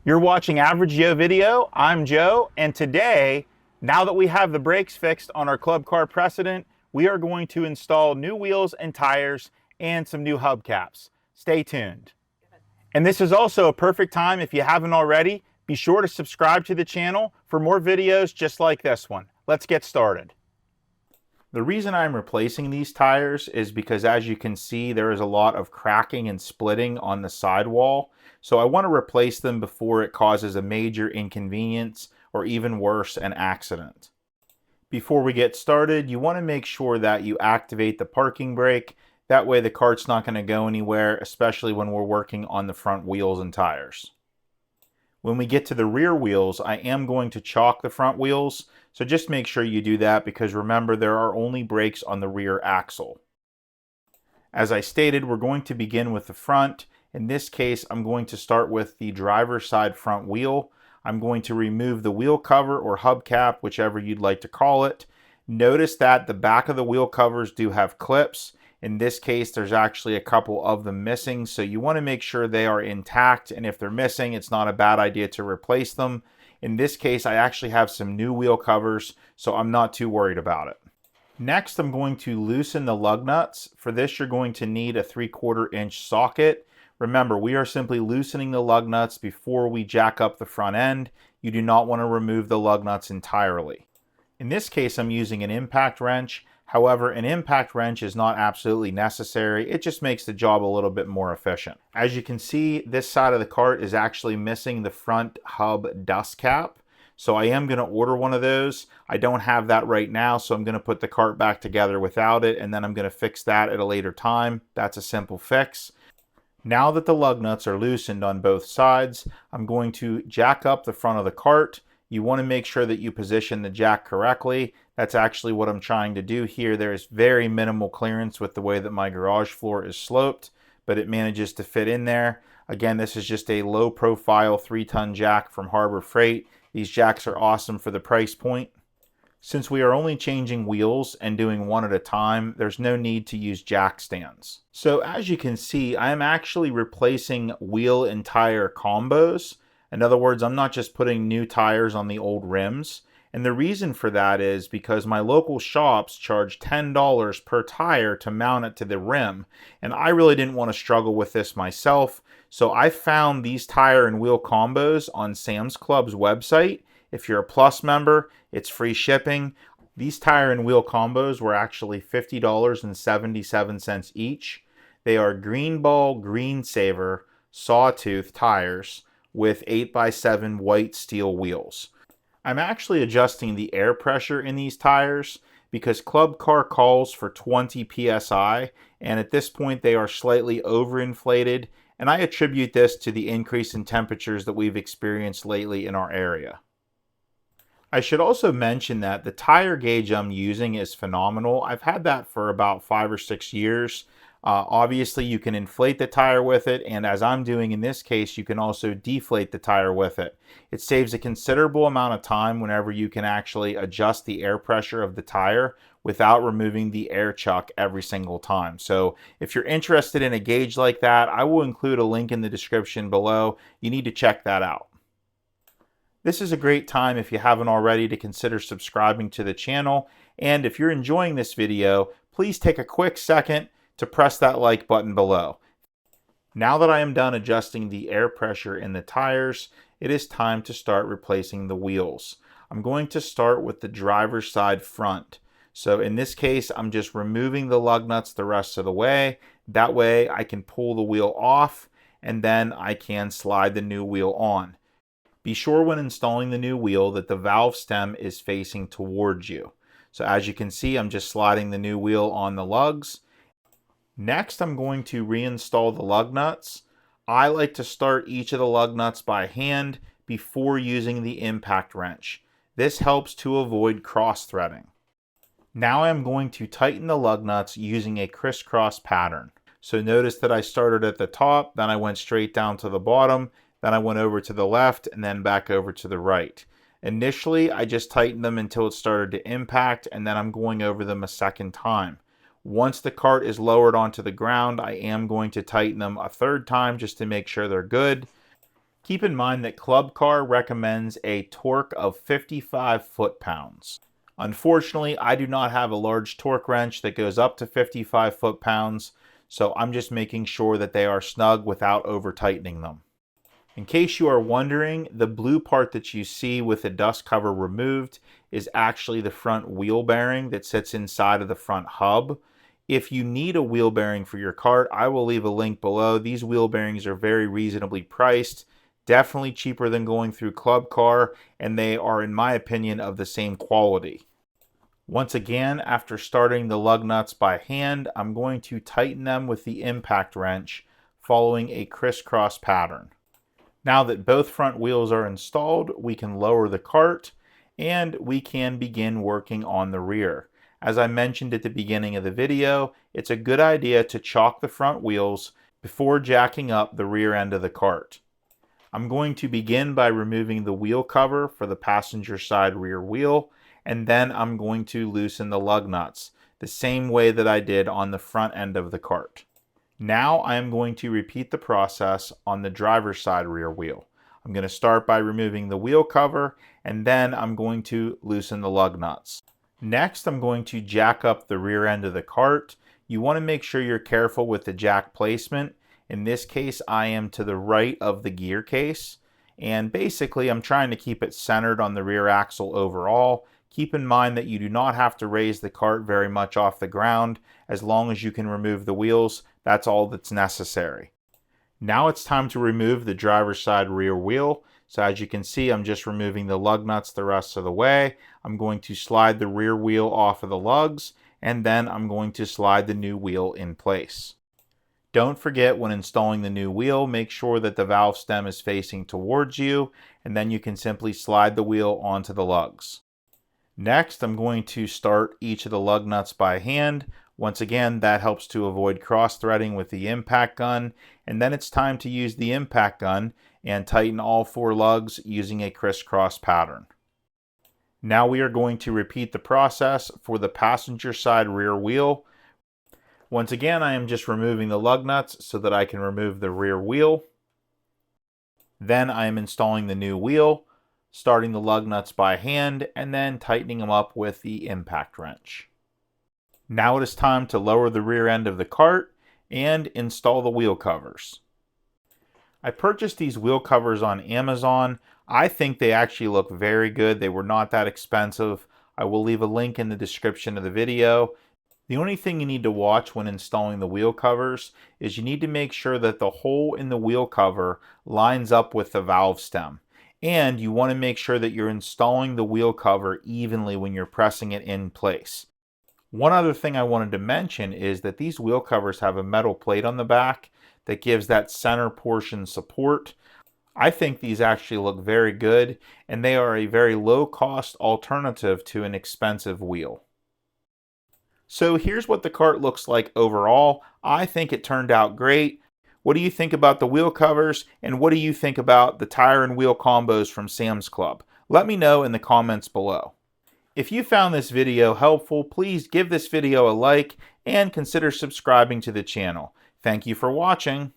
You're watching Average Joe Video. I'm Joe, and today, now that we have the brakes fixed on our Club Car Precedent, we are going to install new wheels and tires and some new hubcaps. Stay tuned. And this is also a perfect time, if you haven't already, be sure to subscribe to the channel for more videos just like this one. Let's get started. The reason I'm replacing these tires is because, as you can see, there is a lot of cracking and splitting on the sidewall. So I want to replace them before it causes a major inconvenience or, even worse, an accident. Before we get started, you want to make sure that you activate the parking brake. That way the cart's not going to go anywhere, especially when we're working on the front wheels and tires. When we get to the rear wheels, I am going to chalk the front wheels, so just make sure you do that because remember, there are only brakes on the rear axle. As I stated, we're going to begin with the front. In this case, I'm going to start with the driver's side front wheel. I'm going to remove the wheel cover or hubcap, whichever you'd like to call it. Notice that the back of the wheel covers do have clips. In this case, there's actually a couple of them missing, so you want to make sure they are intact, and if they're missing, it's not a bad idea to replace them. In this case, I actually have some new wheel covers, so I'm not too worried about it. Next, I'm going to loosen the lug nuts. For this, you're going to need a 3/4 inch socket. Remember, we are simply loosening the lug nuts before we jack up the front end. You do not want to remove the lug nuts entirely. In this case, I'm using an impact wrench. However, an impact wrench is not absolutely necessary. It just makes the job a little bit more efficient. As you can see, this side of the cart is actually missing the front hub dust cap. So I am going to order one of those. I don't have that right now, so I'm going to put the cart back together without it, and then I'm going to fix that at a later time. That's a simple fix. Now that the lug nuts are loosened on both sides, I'm going to jack up the front of the cart. You want to make sure that you position the jack correctly. That's actually what I'm trying to do here. There is very minimal clearance with the way that my garage floor is sloped, but it manages to fit in there. Again, this is just a low profile 3-ton jack from Harbor Freight. These jacks are awesome for the price point. Since we are only changing wheels and doing one at a time, there's no need to use jack stands. So as you can see, I am actually replacing wheel and tire combos. In other words, I'm not just putting new tires on the old rims. And the reason for that is because my local shops charge $10 per tire to mount it to the rim. And I really didn't want to struggle with this myself. So I found these tire and wheel combos on Sam's Club's website. If you're a Plus member, it's free shipping. These tire and wheel combos were actually $50.77 each. They are Greenball Greensaver Sawtooth tires with 8x7 white steel wheels. I'm actually adjusting the air pressure in these tires because Club Car calls for 20 psi, and at this point they are slightly overinflated, and I attribute this to the increase in temperatures that we've experienced lately in our area. I should also mention that the tire gauge I'm using is phenomenal. I've had that for about 5 or 6 years. Obviously, you can inflate the tire with it, and as I'm doing in this case, you can also deflate the tire with it. It saves a considerable amount of time whenever you can actually adjust the air pressure of the tire without removing the air chuck every single time. So if you're interested in a gauge like that, I will include a link in the description below. You need to check that out. This is a great time, if you haven't already, to consider subscribing to the channel. And if you're enjoying this video, please take a quick second to press that like button below. Now that I am done adjusting the air pressure in the tires, it is time to start replacing the wheels. I'm going to start with the driver's side front. So in this case, I'm just removing the lug nuts the rest of the way. That way I can pull the wheel off, and then I can slide the new wheel on. Be sure when installing the new wheel that the valve stem is facing towards you. So as you can see, I'm just sliding the new wheel on the lugs. Next, I'm going to reinstall the lug nuts. I like to start each of the lug nuts by hand before using the impact wrench. This helps to avoid cross-threading. Now I'm going to tighten the lug nuts using a crisscross pattern. So notice that I started at the top, then I went straight down to the bottom, then I went over to the left, and then back over to the right. Initially, I just tightened them until it started to impact, and then I'm going over them a second time. Once the cart is lowered onto the ground, I am going to tighten them a third time just to make sure they're good. Keep in mind that Club Car recommends a torque of 55 foot-pounds. Unfortunately, I do not have a large torque wrench that goes up to 55 foot-pounds, so I'm just making sure that they are snug without over-tightening them. In case you are wondering, the blue part that you see with the dust cover removed is actually the front wheel bearing that sits inside of the front hub. If you need a wheel bearing for your cart, I will leave a link below. These wheel bearings are very reasonably priced, definitely cheaper than going through Club Car, and they are, in my opinion, of the same quality. Once again, after starting the lug nuts by hand, I'm going to tighten them with the impact wrench, following a crisscross pattern. Now that both front wheels are installed, we can lower the cart and we can begin working on the rear. As I mentioned at the beginning of the video, it's a good idea to chock the front wheels before jacking up the rear end of the cart. I'm going to begin by removing the wheel cover for the passenger side rear wheel, and then I'm going to loosen the lug nuts, the same way that I did on the front end of the cart. Now I am going to repeat the process on the driver's side rear wheel. I'm going to start by removing the wheel cover, and then I'm going to loosen the lug nuts. Next, I'm going to jack up the rear end of the cart. You want to make sure you're careful with the jack placement. In this case, I am to the right of the gear case, and basically I'm trying to keep it centered on the rear axle overall. Keep in mind that you do not have to raise the cart very much off the ground. As long as you can remove the wheels, that's all that's necessary. Now it's time to remove the driver's side rear wheel. So as you can see, I'm just removing the lug nuts the rest of the way. I'm going to slide the rear wheel off of the lugs, and then I'm going to slide the new wheel in place. Don't forget, when installing the new wheel, make sure that the valve stem is facing towards you, and then you can simply slide the wheel onto the lugs. Next, I'm going to start each of the lug nuts by hand. Once again, that helps to avoid cross-threading with the impact gun. And then it's time to use the impact gun and tighten all 4 lugs using a crisscross pattern. Now we are going to repeat the process for the passenger side rear wheel. Once again, I am just removing the lug nuts so that I can remove the rear wheel. Then I am installing the new wheel, starting the lug nuts by hand, and then tightening them up with the impact wrench. Now it is time to lower the rear end of the cart and install the wheel covers. I purchased these wheel covers on Amazon. I think they actually look very good. They were not that expensive. I will leave a link in the description of the video. The only thing you need to watch when installing the wheel covers is you need to make sure that the hole in the wheel cover lines up with the valve stem. And you want to make sure that you're installing the wheel cover evenly when you're pressing it in place. One other thing I wanted to mention is that these wheel covers have a metal plate on the back that gives that center portion support. I think these actually look very good, and they are a very low-cost alternative to an expensive wheel. So here's what the cart looks like overall. I think it turned out great. What do you think about the wheel covers, and what do you think about the tire and wheel combos from Sam's Club? Let me know in the comments below. If you found this video helpful, please give this video a like and consider subscribing to the channel. Thank you for watching.